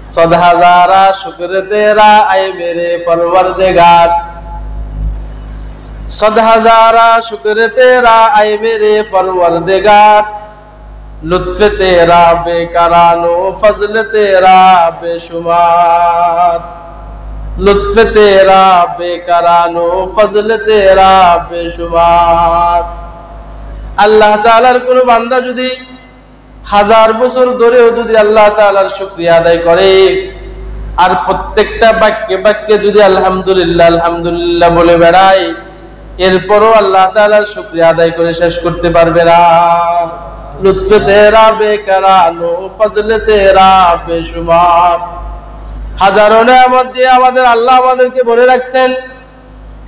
सद हजारा शुक्र तेरा आए मेरे परवरदिगार, सद हजारा शुक्र तेरा आए मेरे परवरदिगार, लुत्फ तेरा बेकरानो फजल तेरा बेशुमार, लुत्फ तेरा बेकरानो फजल तेरा बेशुमार। আল্লাহ তাআলার কোন বান্দা যদি হাজার বছর ধরেও যদি আল্লাহ তাআলার শুকরিয়া আদায় করে আর প্রত্যেকটা বাক্যে বাক্যে যদি আলহামদুলিল্লাহ আলহামদুলিল্লাহ বলে বেড়ায়, এরপরও আল্লাহ তাআলার শুকরিয়া আদায় করে শেষ করতে পারবে না। লুৎফ তেরা বেকরানো ফজল তেরা বেশুমার। হাজারো নেয়ামত দিয়ে আমাদের আল্লাহ আমাদেরকে ভরে রাখছেন।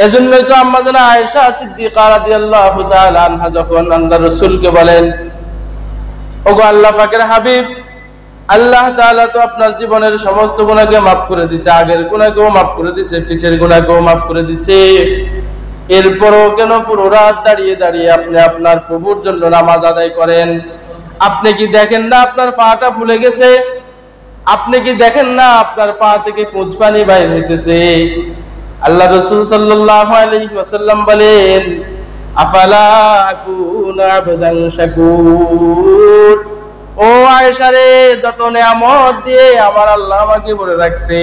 এজন্যই তো আম্মা জানা আয়েশা সিদ্দিকা রাদিয়াল্লাহু তাআলা আনহা যখন আল্লাহর রাসূলকে বলেন, ওগো আল্লাহ পাকের হাবিব, আল্লাহ তাআলা তো আপনার জীবনের সমস্ত গুনাহকে মাফ করে দিয়েছে, আগের গুনাহকেও মাফ করে দিয়েছে, পিছের গুনাহকেও মাফ করে দিয়েছে, এরপরও কেন পুরো রাত দাঁড়িয়ে দাঁড়িয়ে আপনি আপনার প্রভুর জন্য নামাজ আদায় করেন? আপনি কি দেখেন না আপনার পাটা ফুলে গেছে? আপনি কি দেখেন না আপনার পা থেকে পুঁজ পানি বাইর হইতেছে? আল্লাহ রাসূল সাল্লাল্লাহু আলাইহি ওয়াসাল্লাম বলেন, আফালা আকুনা আবদান শাকুর। ও আয়েশা রে, যত নিয়ামত দিয়ে আমার আল্লাহ আমাকে ভরে রাখছে,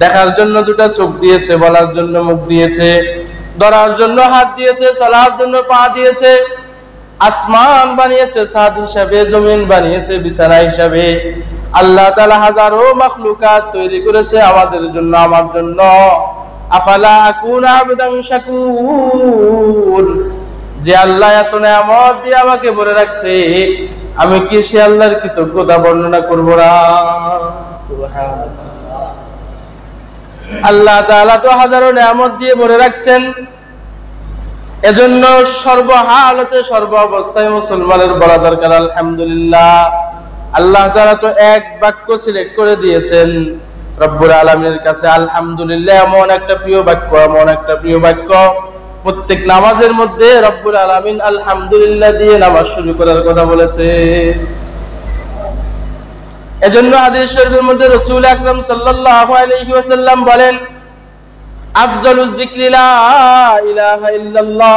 দেখার জন্য দুটো চোখ দিয়েছে, বলার জন্য মুখ দিয়েছে, ধরার জন্য হাত দিয়েছে, চলার জন্য পা দিয়েছে, আসমান বানিয়েছে ছাদ হিসাবে, জমিন বানিয়েছে বিছানা হিসাবে, আল্লাহ তাআলা হাজারো মাখলুকাত তৈরি করেছে আমাদের জন্য, আমার জন্য। আফালা আকুনা আবদান শাকুর। যে আল্লাহ এত নিয়ামত দিয়ে আমাকে ভরে রাখছে, আমি কি সে আল্লাহর কৃতজ্ঞতা বর্ণনা করব না? সুবহানাল্লাহ। আল্লাহ তাআলা তো হাজারো নিয়ামত দিয়ে ভরে রাখছেন, এজন্য সর্বহালতে সর্ব অবস্থায় মুসলমানের বলা দরকার আলহামদুলিল্লাহ। আল্লাহ তাআলা তো এক বাক্য সিলেক্ট করে দিয়েছেন রব্বুল আলামিনের কাছে। আলহামদুলিল্লাহ এমন একটা প্রিয় বাক্য, এমন একটা প্রিয় বাক্য, প্রত্যেক নামাজের মধ্যে রব্বুল আলামিন আলহামদুলিল্লাহ দিয়ে নামাজ শুরু করার কথা বলেছে। এজন্য হাদিস শরীফের মধ্যে রাসূল আকরাম সাল্লাল্লাহু আলাইহি ওয়াসাল্লাম বলেন, আফজালুয যিকরি লা ইলাহা ইল্লাল্লাহ,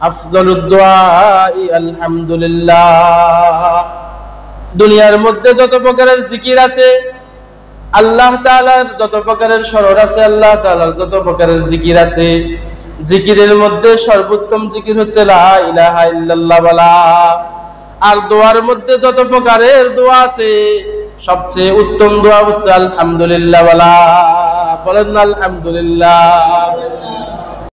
আফজালুদ দুআই আলহামদুলিল্লাহ। দুনিয়ার মধ্যে যত প্রকারের জিকির আছে, আল্লাহ তাআলার যত প্রকারের স্মরণ আছে, আল্লাহ তাআলার যত প্রকারের জিকির আছে, জিকিরের মধ্যে সর্বোত্তম জিকির হচ্ছে লা ইলাহা ইল্লাল্লাহ বলা। আর দোয়ার মধ্যে যত প্রকারের দোয়া আছে, সবচেয়ে উত্তম দোয়া হচ্ছে আলহামদুলিল্লাহ বলা। বলেন না আলহামদুলিল্লাহ।